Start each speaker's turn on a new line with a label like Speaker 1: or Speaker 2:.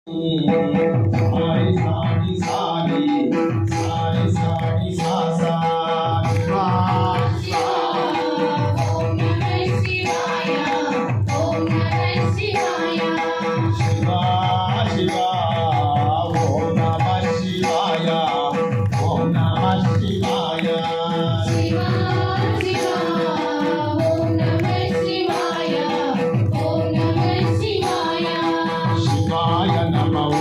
Speaker 1: సారి సారి సారి సారి సారి సా సా శివా
Speaker 2: ఓం నమః శివాయ ఓం నమః శివాయ
Speaker 1: శివా శివా ఓం నమః శివాయ ఓం నమః శివాయ
Speaker 2: శివా శివా ఓం నమః శివాయ ఓం నమః శివాయ
Speaker 1: శివాయ నమః